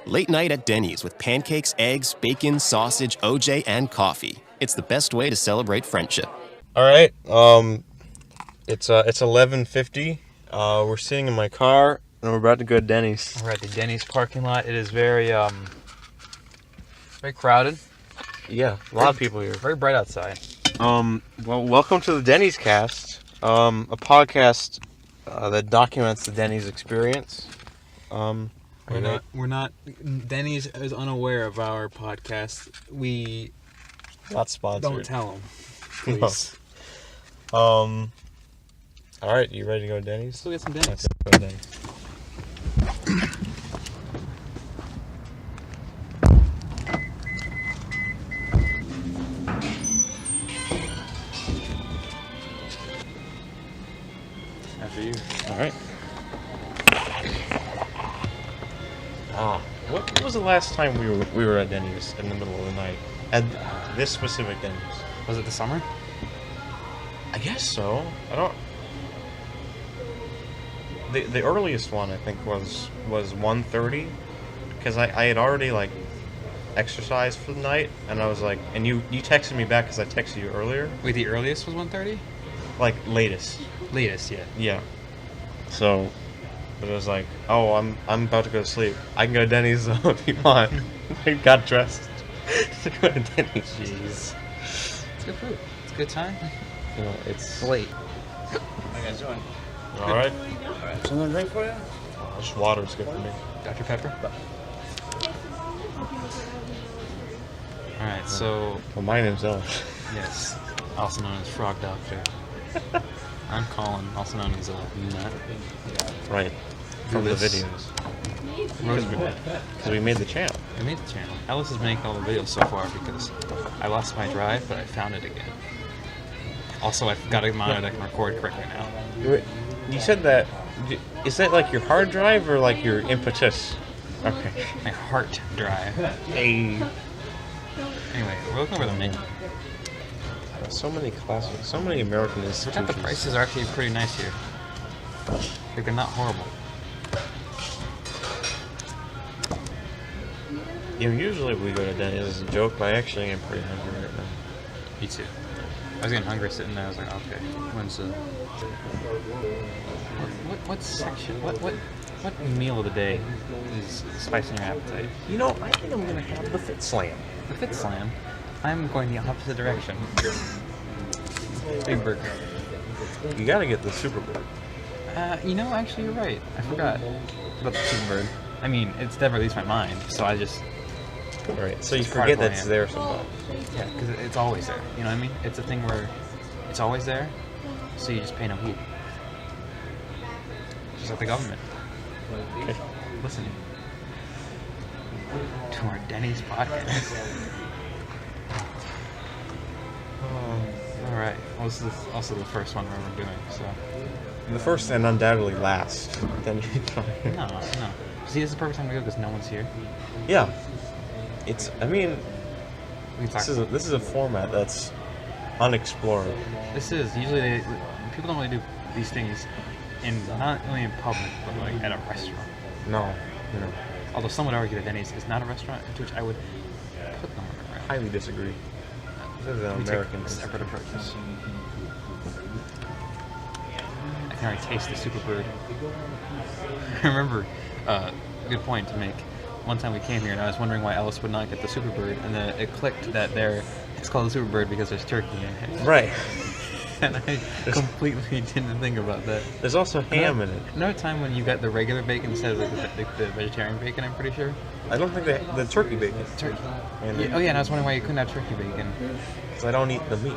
Late night at Denny's with pancakes, eggs, bacon, sausage, OJ, and coffee. It's the best way to celebrate friendship. All right. It's 11:50. We're sitting in my car and we're about to go to Denny's. We're at the Denny's parking lot. It is very crowded. Yeah, a lot of people here. Very bright outside. Well, welcome to the Denny's Cast, a podcast that documents the Denny's experience. We're not. Denny's is unaware of our podcast. We not sponsored. Don't tell them, please. No. All right, you ready to go to Denny's? Let's go get some Denny's. Let's go to Denny's. After you. All right. What was the last time we were at Denny's in the middle of the night? At this specific Denny's. Was it the summer? I guess so. I don't. The earliest one I think was 1:30, because I had already like exercised for the night, and I was like, and you texted me back because I texted you earlier. Wait, the earliest was 1:30? Like latest. Latest, yeah. Yeah. So, but it was like, oh, I'm about to go to sleep. I can go to Denny's though if you want. I got dressed to go to Denny's. Jeez. It's good food. It's a good time. You know, it's late. How you guys doing? All right. Something to drink for you? Just water's good for me. Dr. Pepper? Alright, so... Well, my name's Ellis. Yes, also known as Frog Doctor. I'm Colin, also known as Nut. Right. From the videos. Because we made the channel. We made the channel. Ellis is making all the videos so far because I lost my drive, but I found it again. Also, I've got a monitor that can record correctly now. Wait, you said that... Is that like your hard drive or like your impetus? Okay. My heart drive. Hey. Anyway, we're looking over the menu. So many classics, so many American I institutions. thought the prices are actually pretty nice here. Like, they're not horrible. You know, usually we go to Denny's as a joke, but I actually am pretty hungry right now. Me too. I was getting hungry sitting there. I was like, okay, when's the... What section? What meal of the day is spicing your appetite? You know, I think I'm gonna have the Fit Slam. The Fit Slam? I'm going the opposite direction. Big burger. You gotta get the Super Bird. You know, actually, you're right. I forgot about the Super Bird. I mean, it's never leaves my mind, so I just... Right, so you It's part forget of who I that's am. there sometimes. Yeah, because it's always there. You know what I mean? It's a thing where it's always there, so you just pay no heed. Just like the government. Okay. Listening to our Denny's podcast. Alright, well, this is also the first one we're doing, so... The first and undoubtedly last. Then No. See, this is the perfect time to go because no one's here. Yeah. It's, I mean, We can talk. this is a format that's unexplored. This is, usually people don't really do these things not only in public, but like at a restaurant. No. Although some would argue that Denny's is not a restaurant, to which I would put them on a restaurant. Highly disagree. This is an We American take separate approaches. I can already taste the Super Bird. I remember, good point to make. One time we came here and I was wondering why Ellis would not get the Super Bird, and then it clicked that it's called the Super Bird because there's turkey in it. Right. And I completely didn't think about that. There's also ham in it. Another time when you got the regular bacon instead of the vegetarian bacon, I'm pretty sure. I don't think the turkey bacon. Turkey. And Yeah, oh yeah, and I was wondering why you couldn't have turkey bacon. because I don't eat the meat.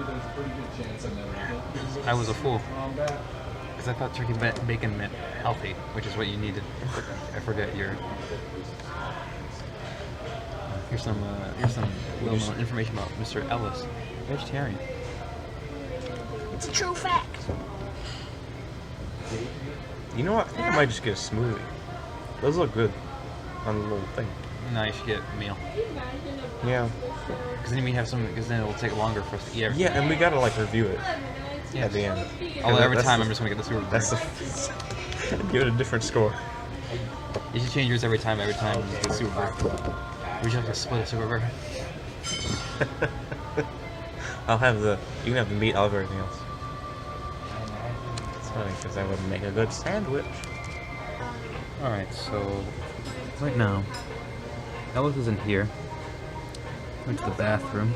I was a fool. Because I thought turkey bacon meant healthy, which is what you needed. I forget your... Here's some well-known information about Mr. Ellis. Vegetarian. It's a true fact. You know what? I think I might just get a smoothie. Those look good on the little thing. No, you should get a meal. Yeah. Because then we have some. Because then it will take longer for us to eat everything. Yeah, and we gotta like review it Yes. at the end. Although every That's time the- I'm just gonna get the Super Bird. That's the give it a different score. You should change yours every time you get a super bird. Would you like to split a super bird? I'll have the. You can have the meat. I'll have everything else. It's funny because that would make a good sandwich. All right, so right now, Ellis isn't here. Went to the bathroom.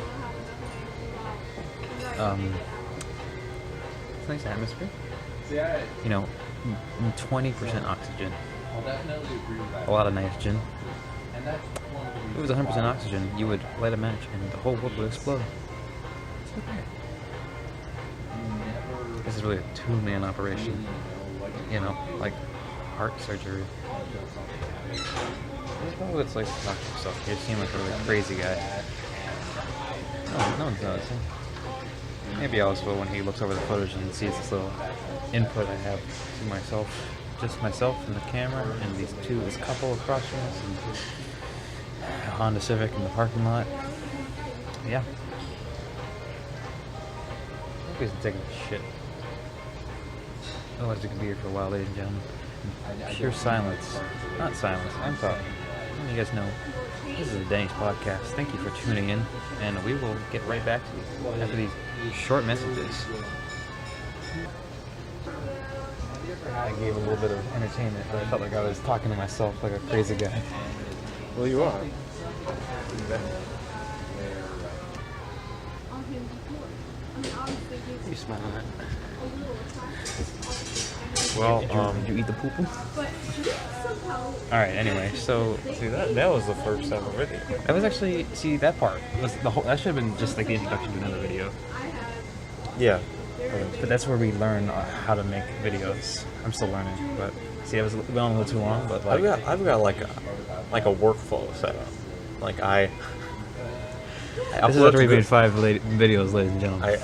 It's a nice atmosphere. You know, 20% oxygen. A lot of nitrogen. If it was 100% oxygen, you would light a match and the whole world would explode. It's okay. This is really a two-man operation. You know, like heart surgery. This is probably what it's like to talk to yourself. You seem like a really crazy guy. No one's noticing. Maybe Alice will when he looks over the footage and sees this little input I have to myself. Just myself and the camera and this couple across from us and a Honda Civic in the parking lot. Yeah. I think he's taking a shit. Otherwise we could be here for a while, ladies and gentlemen. Pure silence. Not silence, I'm talking. You guys know, this is the Denny's podcast. Thank you for tuning in, and we will get right back to you after these short messages. I gave a little bit of entertainment, but I felt like I was talking to myself like a crazy guy. Well, you are. You smiling at? Well, Did you eat the poo-poo? Alright, anyway, so... See, that was the first ever video. That was actually... See, that part was the whole... That should have been just like the introduction to another video. Yeah. But that's where we learn how to make videos. I'm still learning, but... See, I was went on a little too long, but like... I've got like a workflow set up. Like I this is after we made 5 videos, ladies and gentlemen.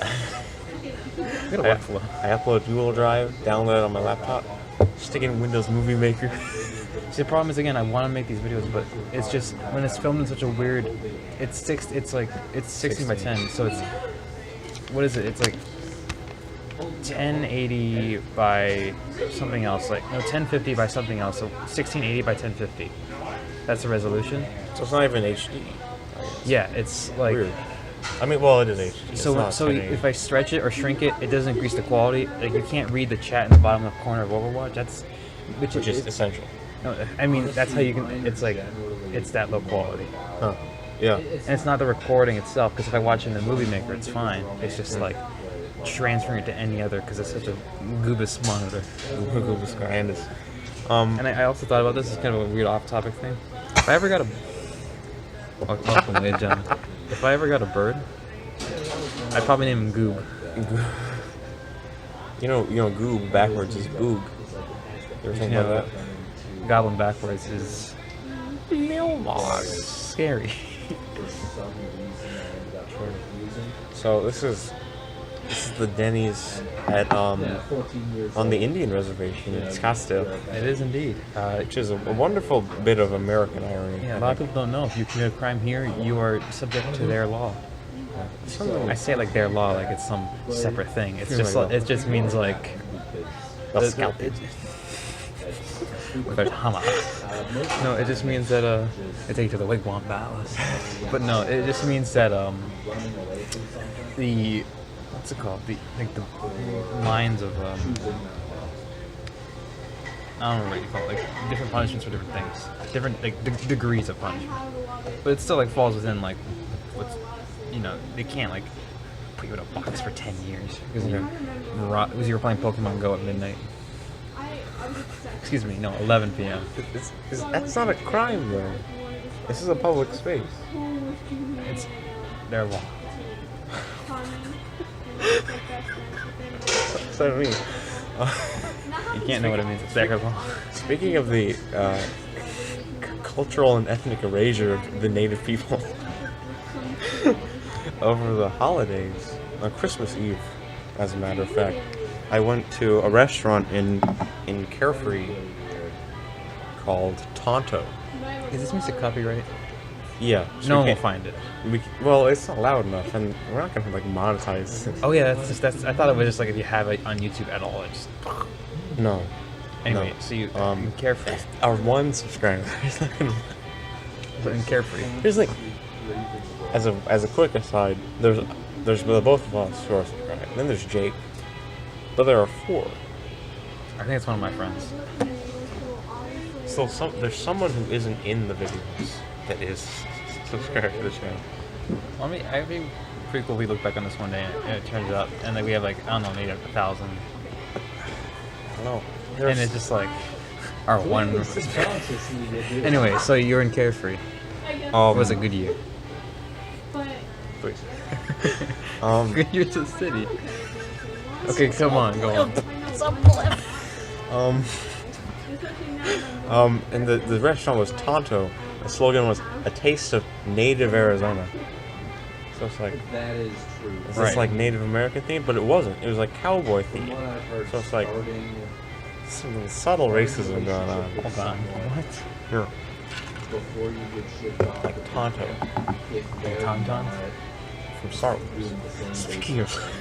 I upload Google Drive, download it on my laptop, stick it in Windows Movie Maker. See, the problem is, again, I want to make these videos, but it's just when it's filmed in such a weird, it's 16 by 10, so it's, what is it? It's like 1080 by something else, like no 1050 by something else, so 1680 by 1050. That's the resolution. So it's not even HD. Yeah, it's like. Weird. I mean, well, it is HD. So if I stretch it or shrink it, it doesn't increase the quality. Like you can't read the chat in the bottom left corner of Overwatch. Which is essential. No, I mean that's how you can. It's like it's that low quality. Huh. Yeah. And it's not the recording itself, because if I watch it in the Movie Maker, it's fine. It's just like transferring it to any other, because it's such a goobus monitor. Goobus grandis. And I also thought about this. It's kind of a weird off-topic thing. If I ever got a welcome, ladies and gentlemen. If I ever got a bird, I'd probably name him Goob. You know, Goob backwards is Boog. You ever think about that? Goblin backwards is scary. So this is the Denny's at on the Indian reservation in Scottsdale. It is indeed. Which is a wonderful bit of American irony. Yeah, a lot of people don't know. If you commit a crime here, you are subject to their law. I say it like their law, like it's some separate thing. It's just like, it just means like They'll scalp it. No, it just means that they take you to the wigwam palace. But no, it just means that the what's it called? The lines of I don't know what you call it, like different punishments for different things, different like degrees of punishment. But it still like falls within like what's, you know, they can't like put you in a box for 10 years because you were playing Pokemon Go at midnight. Excuse me, no, 11 p.m. That's not a crime though. This is a public space. It's their law. What's that mean? You can't know what it means. It's their law. Speaking of the cultural and ethnic erasure of the native people over the holidays, on Christmas Eve, as a matter of fact, I went to a restaurant in Carefree called Tonto. Is this music copyright? Yeah. So No one will find it. Well, it's not loud enough, and we're not gonna like monetize. Oh yeah, that's. I thought it was just like if you have it on YouTube at all, it just. No. Anyway, No. so you Carefree. Our one subscriber. In Carefree. Here's the thing. As a quick aside, there's both of us who are subscribed. And then there's Jake. But there are 4. I think it's one of my friends. So there's someone who isn't in the videos that is subscribed to the channel. Well, I mean, pretty cool. We look back on this one day, and it turns out, and then we have like I don't know, maybe 1,000. I don't know. And it's just like our one. Anyway, so you're in Carefree. It was a good year. Please. Good year to the city. Okay, come on, go on. And the restaurant was Tonto. The slogan was "A taste of native Arizona." So it's like That is true. is this like Native American themed? But it wasn't. It was like cowboy From themed. what I've heard, So it's like starting some subtle racism going on. Hold on. What? Here, before you get shipped off like Tonto if they're Tauntaun? not from Star Wars. doing the same Speaking of,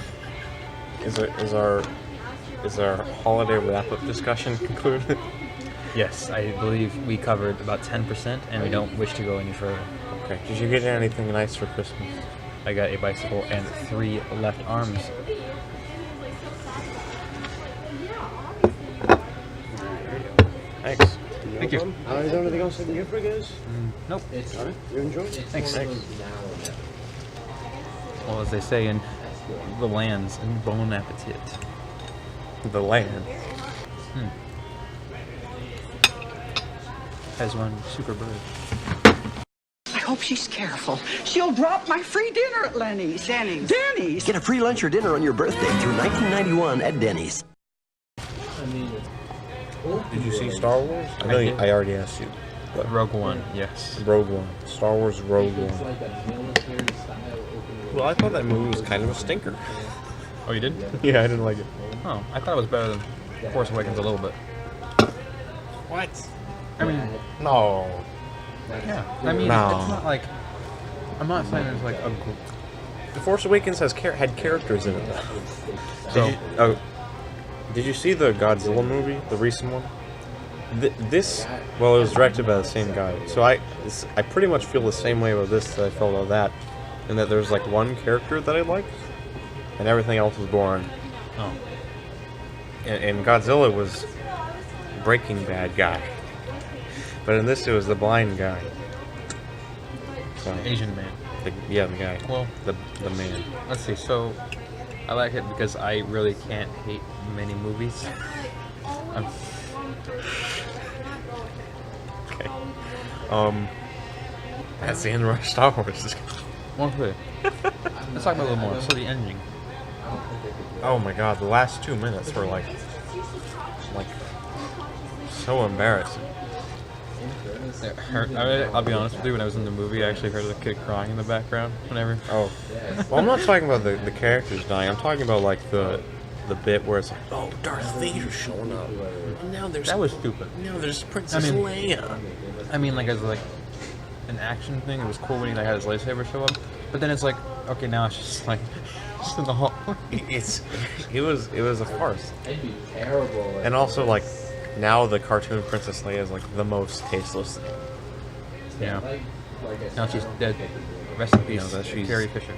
is our holiday wrap-up discussion concluded? Yes, I believe we covered about 10%, and we don't wish to go any further. Okay. Did you get anything nice for Christmas? I got a bicycle and 3 left arms. Thanks. Thank you. Is there anything else I can get for you guys? Nope. You enjoy? Thanks. Well, as they say in the lands, bon appetit. The land. Has one super bird. I hope she's careful. She'll drop my free dinner at Lenny's. Denny's. Denny's. Get a free lunch or dinner on your birthday through 1991 at Denny's. Did you see Star Wars? I know did. I already asked you. But Rogue One, yes. Rogue One. Star Wars Rogue It's One. like a military style open Well, I thought that movie was kind of a stinker. Oh, you did? Yeah, I didn't like it. Oh, I thought it was better than Force Awakens a little bit. What? I mean, No. yeah. I mean, No. it's not like... I'm not saying there's like a... The Force Awakens had characters in it. So, Did you see the Godzilla movie, the recent one? Well, it was directed by the same guy. So I pretty much feel the same way about this that I felt about that, in that there's like one character that I liked, and everything else was boring. oh. And Godzilla was Breaking Bad guy, but in this it was the blind guy. So, Asian man. the guy. Well, the man. let's see. So, I like it because I really can't hate many movies. Okay. That's the end of our Star Wars. One quick. Let's talk about a little more. So the ending. Oh my god, the last 2 minutes were like so embarrassing. It hurt. I'll be honest with you. When I was in the movie, I actually heard the kid crying in the background. Whenever. Oh, well, I'm not talking about the characters dying. I'm talking about like the bit where it's like, oh, Darth Vader's showing up. And now there's That was stupid. now there's Princess I mean- Leia. I mean, like as like an action thing, it was cool when he like had his lightsaber show up. But then it's like, okay, now it's just like just in the hall. It was a farce. It'd be terrible. And also like now the cartoon Princess Leia is like the most tasteless thing. Yeah. like I Now said, she's I don't dead. think it Rest in peace, No, that she's- Carrie Fisher.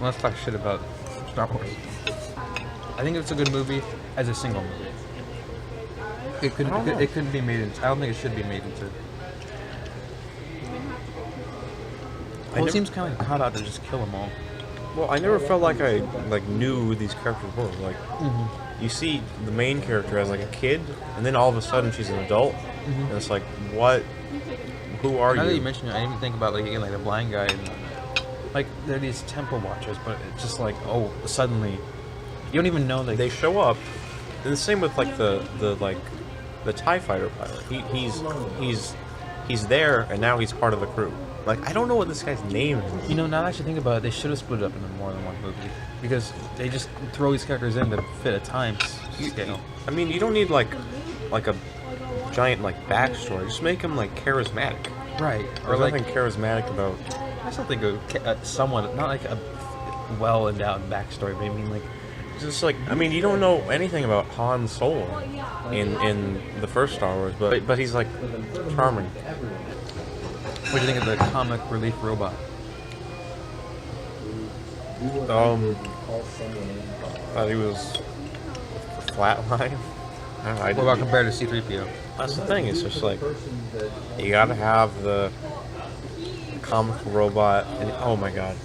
Well, let's talk shit about Star Wars. I think it's a good movie as a single movie. It couldn't be made into. I don't think it should be made into. Well, it seems kind of like caught out to just kill them all. Well, I never felt like I knew who these characters were. Like, you see the main character as like a kid, and then all of a sudden she's an adult, and it's like, what? Who are Now that you you? mention it, I didn't even think about like again like the blind guy and like they're these temple watchers, but it's just like oh suddenly you don't even know They show up, and the same with like the TIE fighter pilot. He's there, and now he's part of the crew. Like, I don't know what this guy's name is. You know, now that I actually think about it, they should have split it up into more than one movie because they just throw these characters in to fit a time scale. I mean, you don't need like a giant like backstory. Just make him like charismatic. Right. Or There's like nothing charismatic about. I still think someone not like a well endowed backstory, but I mean like just like, I mean, you don't know anything about Han Solo in the first Star Wars, but he's like charming. What do you think of the comic relief robot? Thought he was flatline. What about compared to C-3PO? That's the thing. It's just like you gotta have the comical robot. And, oh my god,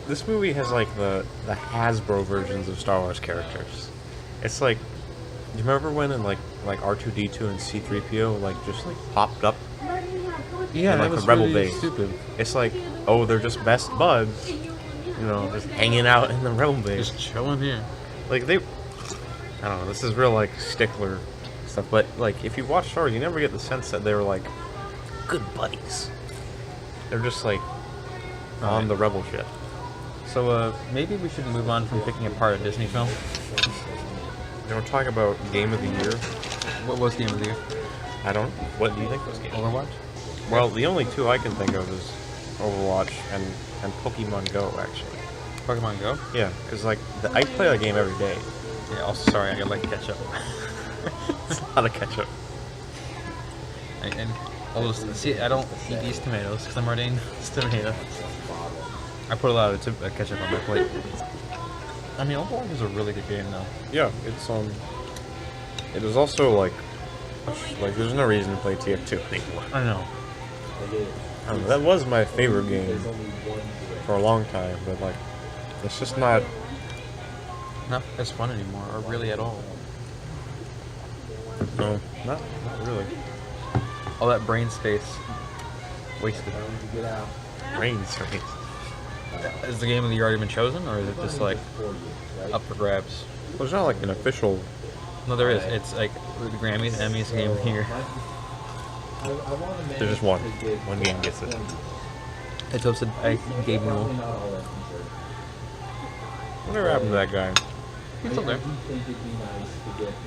this movie has like the Hasbro versions of Star Wars characters. It's like, do you remember when in like R2-D2 and C-3PO like just like popped up? Yeah, in, like that was the Rebel really base. stupid. It's like, oh, they're just best buds, you know, just hanging out in the Rebel base. Just chilling here. Like I don't know, this is real like stickler stuff, but like if you watch Star Wars, you never get the sense that they're like good buddies. They're just like on the Rebel ship. So maybe we should move on from picking apart a Disney film. They were talking about Game of the Year. What was Game of the Year? I don't know. What do you think was Game? Overwatch? Well, the only two I can think of is Overwatch and Pokemon Go, actually. Pokemon Go? Yeah, because like I play that game every day. Yeah, also, sorry, I got like ketchup. It's a lot of ketchup. And I'll just, see, I don't eat these tomatoes because I'm already eating this tomato. I put a lot of ketchup on my plate. I mean, Overwatch is a really good game, though. Yeah, it's it is also like there's no reason to play TF2 anymore. I know. That was my favorite game for a long time, but like it's just not as fun anymore, or really at all. No, not really. All that brain space wasted. Brain space. Has the game of the year already been chosen, or is it just like up for grabs? Well, it's not like an official. No, there is. It's like the Grammys, Emmys, game of the year. There's just one. One game gets it. It's hosted by Gabe Newell. Whatever happened to that guy? He's still there.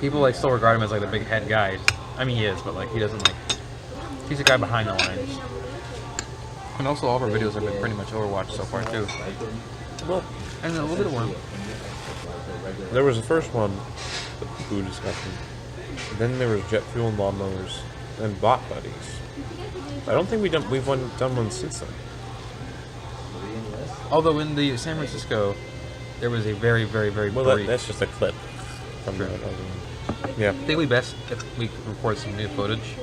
People like still regard him as like the big head guy. I mean, he is, but like he doesn't like. He's the guy behind the lines. And also, all of our videos have been pretty much Overwatch so far too. Well, and a little bit of one. There was the first one, the poo discussion. Then there was jet fuel and lawnmowers, and bot buddies. I don't think we've done one since then. Although in the San Francisco, there was a very, very, very brief. That's just a clip from the. Yeah. I think we best if we record some new footage.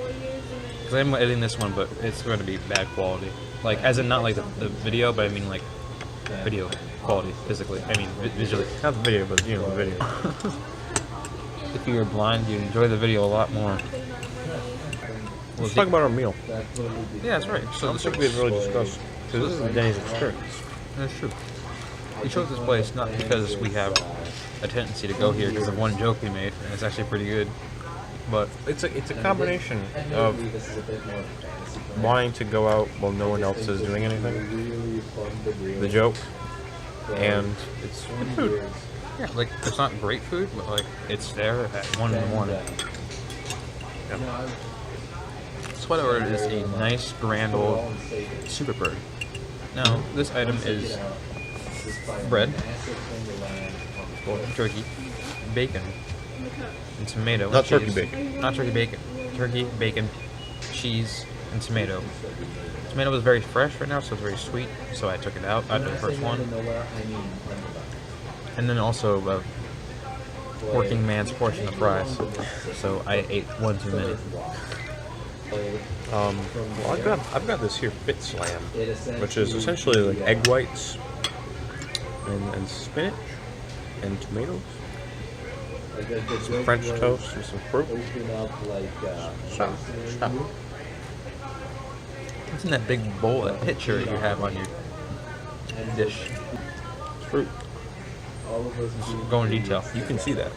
Because I'm editing this one, but it's going to be bad quality. Like, as in not like the video, but I mean like video quality, physically. I mean visually. Not the video, but you know the video. If you're blind, you enjoy the video a lot more. Let's talk about our meal. Yeah, that's right. So this we really discussed. Because this is Denny's experience. That's true. We chose this place not because we have a tendency to go here because of one joke we made, and it's actually pretty good. But it's a combination of wanting to go out while no one else is doing anything, the joke, and it's good food. Yeah, like it's not great food, but like it's there at 1 in the morning. Yeah. So what I ordered is a nice grand old Super Bird. Now this item is bread, turkey, bacon, and tomato. Not cheese. turkey bacon. Not turkey bacon. Turkey, bacon, cheese, and tomato. Tomato was very fresh right now, so it's very sweet. So I took it out after the first one. And then also a working man's portion of fries. So I ate one too many. Well, I've got this here Fit Slam, which is essentially like egg whites and spinach and tomatoes, some French toast and some fruit. Stop. What's in that big bowl, that picture you have on your dish? It's fruit. Just go in detail. You can see that.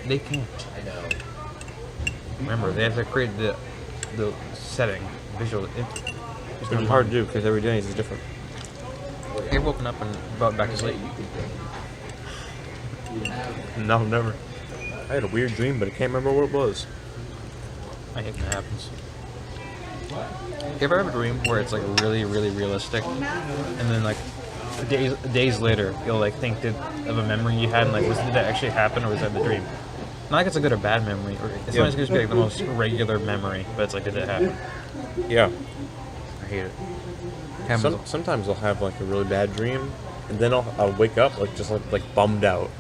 They can't. Remember, they have to create the setting, visual. It's hard to do because every day is different. You've woken up and brought back to sleep. No, never. I had a weird dream, but I can't remember what it was. I hate when that happens. You ever have a dream where it's like really, really realistic, and then like days later, you'll like think of a memory you had, and like, did that actually happen, or was that the dream? Not like it's a good or bad memory, or it's not just be like the most regular memory, but it's like, did it happen? Yeah. I hate it. Sometimes I'll have like a really bad dream, and then I'll wake up like just like bummed out,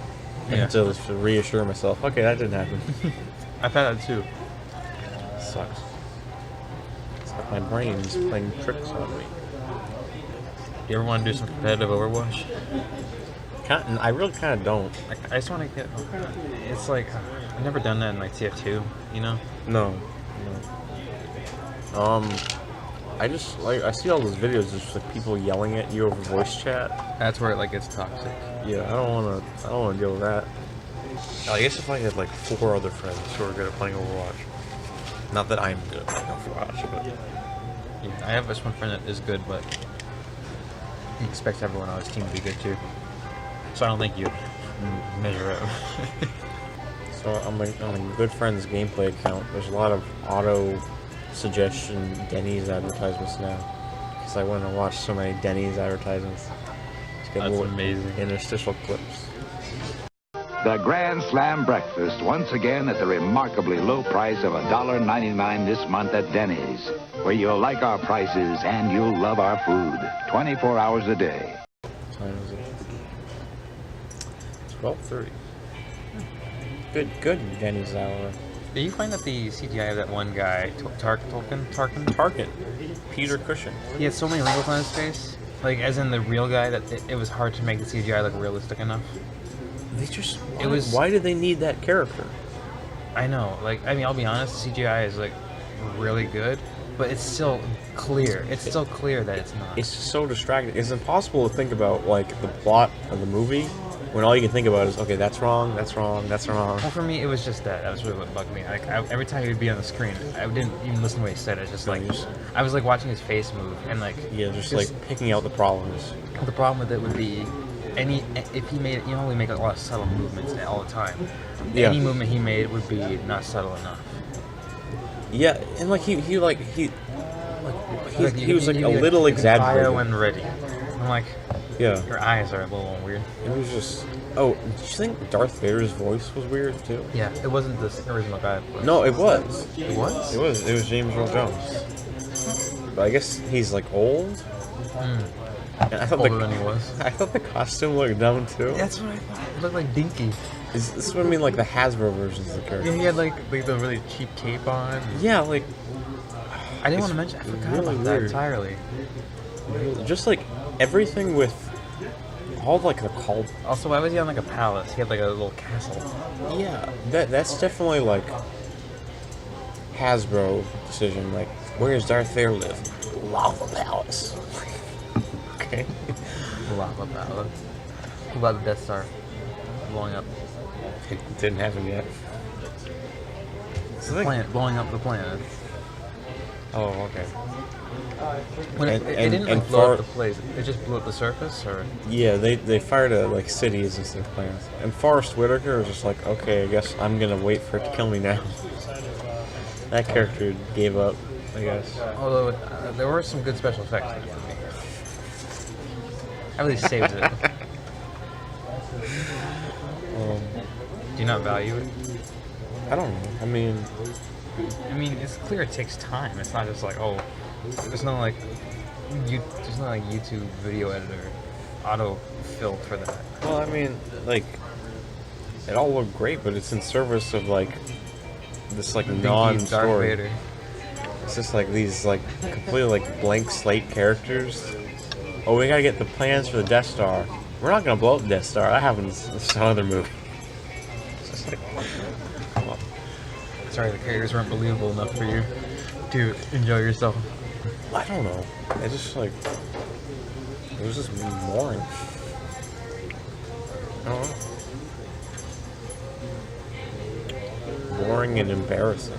Yeah. to reassure myself, okay, that didn't happen. I've had that too. Sucks. It's like my brain's playing tricks on me. Do you ever want to do some competitive Overwatch? I really kind of don't. I just want to get. It's like I've never done that in like TF2, you know. No. I just like I see all those videos of just like people yelling at you over voice chat. That's where it like gets toxic. Yeah, I don't want to deal with that. I guess if I had like 4 other friends who are good at playing Overwatch. Not that I'm good at playing Overwatch, but Yeah, I have this one friend that is good, but he expects everyone on his team to be good too. So I don't think you measure up. so on my good friend's gameplay account, there's a lot of auto suggestion Denny's advertisements now. Because I went and watched so many Denny's advertisements. That's amazing. Interstitial clips. The Grand Slam breakfast once again at the remarkably low price of $1.99 this month at Denny's, where you'll like our prices and you'll love our food 24 hours a day. What time is it? 12:30. Good Denny's hour. Do you find that the CGI of that one guy, Tarkin. Peter Cushing. He had so many wrinkles on his face? Like, as in the real guy, that it was hard to make the CGI look realistic enough? Why did they need that character? I know. Like, I mean, I'll be honest, CGI is, like, really good, but it's still clear. It's still clear that it's not. It's just so distracting. It's impossible to think about, like, the plot of the movie when all you can think about is, okay, that's wrong, that's wrong, that's wrong. Well, for me, it was just that. That was really what bugged me. Like, every time he would be on the screen, I didn't even listen to what he said. It's just like, I was like watching his face move, and like, just like picking out the problems. The problem with it would be, if he made, you know, we make a lot of subtle movements all the time. Yeah. Any movement he made would be not subtle enough. Yeah, and like he was like a little exaggerated. When ready. I'm like, yeah, your eyes are a little weird. It was just. Oh, did you think Darth Vader's voice was weird too? Yeah, it wasn't the original guy. No, it was. It was? It was James Earl Jones. But I guess he's like old. And I thought older than he was. I thought the costume looked dumb too. That's what I thought. It looked like Dinky. This is what I mean, like the Hasbro versions of the character. Yeah, he had like the really cheap cape on. Yeah, like. I didn't want to mention. I forgot about that entirely. Just like everything with all like the cult. Also, why was he on like a palace? He had like a little castle. Yeah, that's definitely like Hasbro decision. Like, where does Darth Vader live? Lava Palace. Okay. Lava Palace. What about the Death Star blowing up? It didn't happen yet. The planet blowing up the planet. Oh, okay. When it didn't like blow up the place, it just blew up the surface, or? Yeah, they fired at like cities instead of planets. And Forrest Whitaker was just like, okay, I guess I'm gonna wait for it to kill me now. That character gave up, I guess. Although there were some good special effects in it for me. At least saves it. Do you not value it? I don't know. I mean, it's clear it takes time. It's not just like, oh, there's no like YouTube video editor auto fill for that. well, I mean, like, it all looked great, but it's in service of like this like Darth non-story. Vader. It's just like these like completely like blank slate characters. Oh, we gotta get the plans for the Death Star. We're not gonna blow up the Death Star. That happens in some other movie. It's just like, come on. Sorry, the characters weren't believable enough for you to enjoy yourself. I don't know. It just like it was just boring. I don't know. Boring and embarrassing.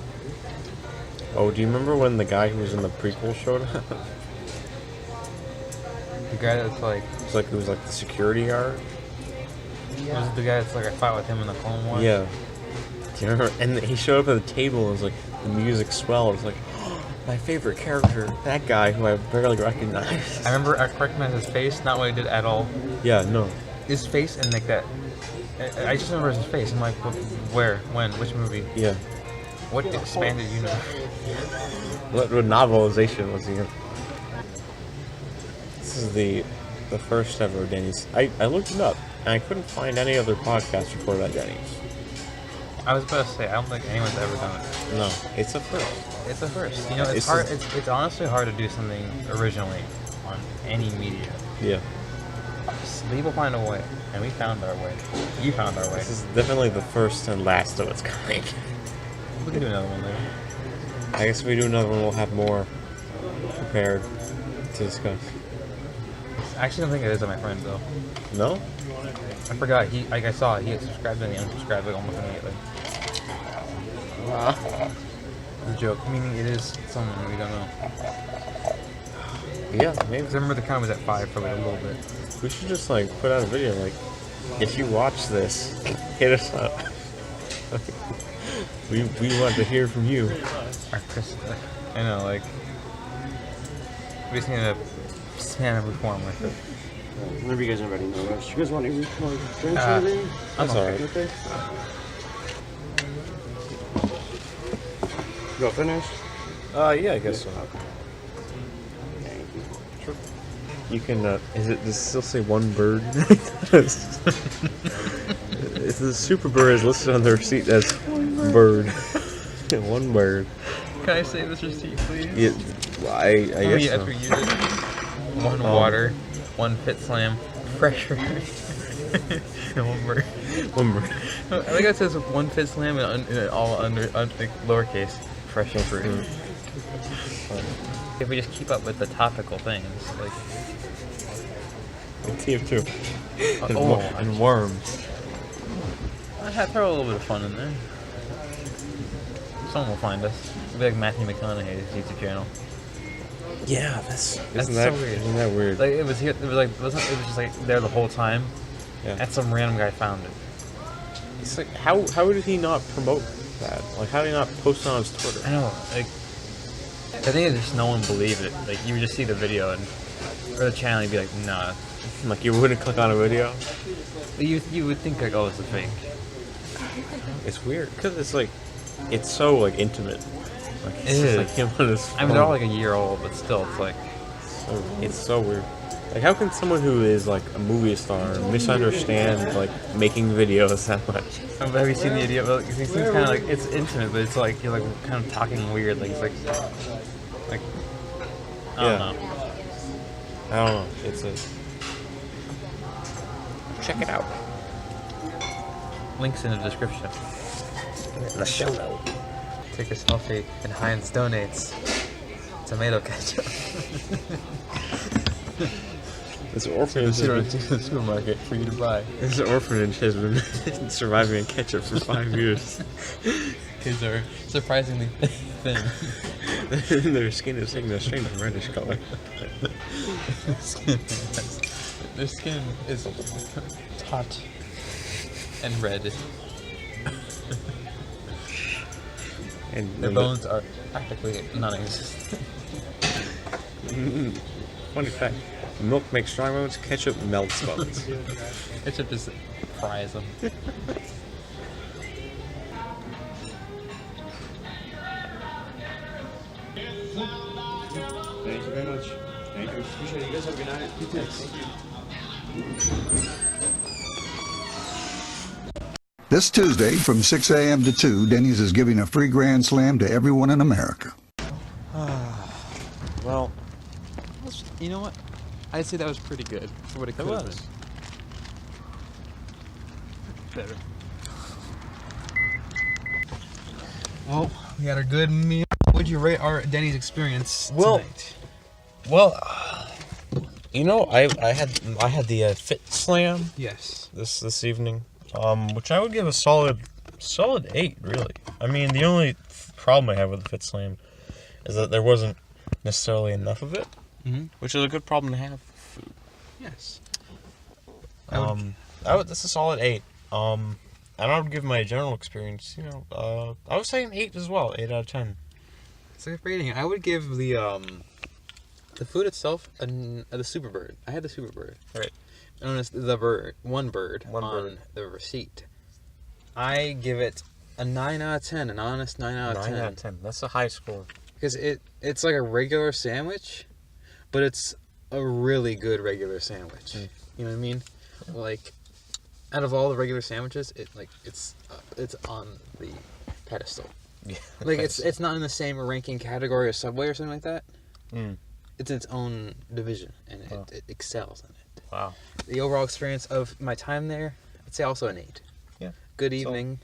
Oh, do you remember when the guy who was in the prequel showed up? The guy that's like... It was like the security guard? Was it the guy that's like I fought with him in the Clone Wars? Yeah. Do you remember? And he showed up at the table and it was like, the music swelled. It was like, my favorite character, that guy who I barely recognize. I remember I recognized his face, not what he did at all. Yeah, no. His face and like that. I just remember his face. I'm like, where, when, which movie? Yeah. What expanded universe? What novelization was he in? This is the first ever Denny's. I looked it up, and I couldn't find any other podcast recorded at Denny's. I was about to say, I don't think anyone's ever done it. No, it's a first. It's a first. You know, it's hard. It's honestly hard to do something originally on any media. Yeah. People find a way, and we found our way. You found our way. This is definitely the first and last of its kind. We can do another one later. I guess if we do another one, we'll have more prepared to discuss. I actually don't think it is on my friend though. No? I forgot. I saw it. He had subscribed and he unsubscribed like almost immediately. It's a joke. Meaning it is someone we don't know. Yeah, maybe. 'Cause I remember the count was at 5 for like a little bit. We should just like put out a video like, if you watch this, hit us up. we want to hear from you. Our Chris, I know, like we just need to spam every form with it. Whenever you guys are ready, no rush. You guys want to read more drinks or anything? That's alright. Okay. You all finished? Yeah, I guess so. Thank you. Sure. You can, does it still say one bird? If the super bird is listed on the receipt as bird. One bird. Can I say this receipt, please? Yeah, well, I guess so. After you did one water, one pit slam, pressure, and one bird. One bird. I think it says one pit slam and all under like, lowercase, fresh and fruit. If we just keep up with the topical things, like TF2. And worms. I'd throw a little bit of fun in there. Someone will find us. It'll be like Matthew McConaughey's YouTube channel. Yeah, That's isn't so weird. Isn't that weird? Like it was here. It was like it was just like there the whole time. Yeah. And some random guy found it. It's like how did he not promote that? Like how did he not post it on his Twitter? I know. Like I think it's just no one believed it. Like you would just see the video and or the channel, you'd be like, nah. Like you wouldn't click on a video. You would think like, oh, it's a fake. It's weird because it's like it's so like intimate. Like it's just like him on his phone. I mean, they're all like a year old, but still, it's like it's so weird. Like how can someone who is like a movie star misunderstand like making videos that much? Have you seen the video? Well, it seems kind of like it's intimate, but it's like you're like kind of talking weird. Like it's like I don't know. I don't know. It's a check it out. Links in the description. The show note. Take a selfie and Heinz donates tomato ketchup. This orphanage to the supermarket for you to buy. This orphanage has been surviving on ketchup for 5 years. Kids are surprisingly thin. Their skin is taking a strange reddish color. Their skin is taut and red. And their bones are practically non-existent. Funny fact. Milk makes strong bones, ketchup melts bones. Ketchup just fries them. Thank you very much. Thank you. Appreciate it. You guys have a good night. You too. Thank you. This Tuesday from 6 a.m. to 2, Denny's is giving a free Grand Slam to everyone in America. Well, you know what? I'd say that was pretty good for what it could have been. Better. Well, we had a good meal. Would you rate our Denny's experience tonight? Well, you know, I had the Fit Slam. Yes. This evening, which I would give a solid 8. Really. I mean, the only problem I have with the Fit Slam is that there wasn't necessarily enough of it, which is a good problem to have for food. Yes. That's a solid 8. And I would give my general experience, I would say an 8 as well, 8 out of 10. It's a good rating. I would give the food itself the Superbird. I had the Superbird. Right. Known as the bird, one bird on the receipt. I give it a 9 out of 10, an honest 9 out of 10. 9 out of 10. That's a high score. Because it's like a regular sandwich, but it's a really good regular sandwich. You know what I mean? Like, out of all the regular sandwiches, it's on the pedestal. Yeah. Like it's not in the same ranking category as Subway or something like that. It's its own division, and it excels in it. Wow. The overall experience of my time there, I'd say also an 8. Yeah. Good evening.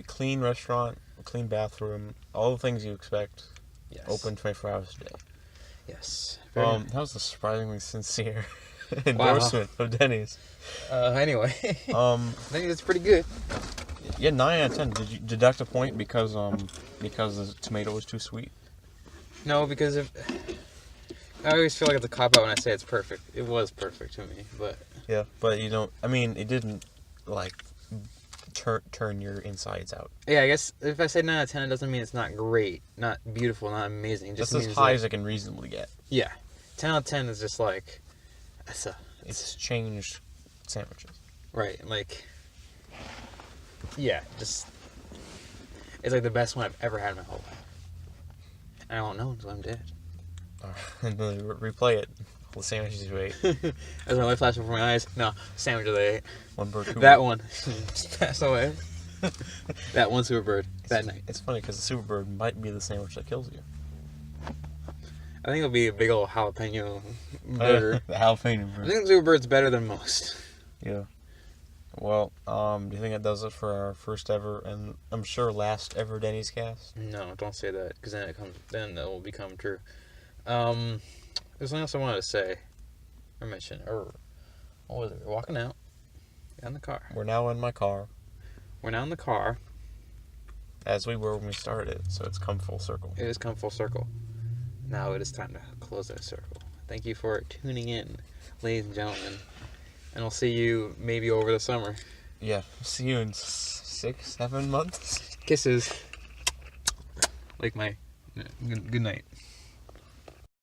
Clean restaurant, clean bathroom, all the things you expect. Yes. Open 24 hours a day. Yes. That was a surprisingly sincere endorsement of Denny's. Anyway, I think it's pretty good. Yeah, 9 out of 10. Did you deduct a point because the tomato was too sweet? No, because I always feel like it's a cop out when I say it's perfect. It was perfect to me, but yeah, but you don't. I mean, it didn't like turn your insides out. Yeah, I guess if I say 9 out of 10, it doesn't mean it's not great, not beautiful, not amazing. It just That's as high as it can reasonably get. Yeah, 10 out of 10 is just like it's changed sandwiches. Right, like yeah, just it's like the best one I've ever had in my whole life, and I won't know until I'm dead. And then replay it. The sandwiches you ate. As my life flashed before my eyes. No, sandwich that I ate. One bird, two that bird. one just passed away. That one Superbird that night. It's funny because the Superbird might be the sandwich that kills you. I think it'll be a big old jalapeno burger. The jalapeno burger. I think the Superbird's better than most. Yeah. Well, do you think that does it for our first ever and I'm sure last ever Denny's cast? No, don't say that, because then that will become true. There's something else I wanted to say or mention. What was it? We're walking out. Got in the car. We're now in my car. We're now in the car. As we were when we started, so it's come full circle. It has come full circle. Now it is time to close that circle. Thank you for tuning in, ladies and gentlemen. And I'll see you maybe over the summer. Yeah, see you in 6-7 months. Kisses. Like my good night.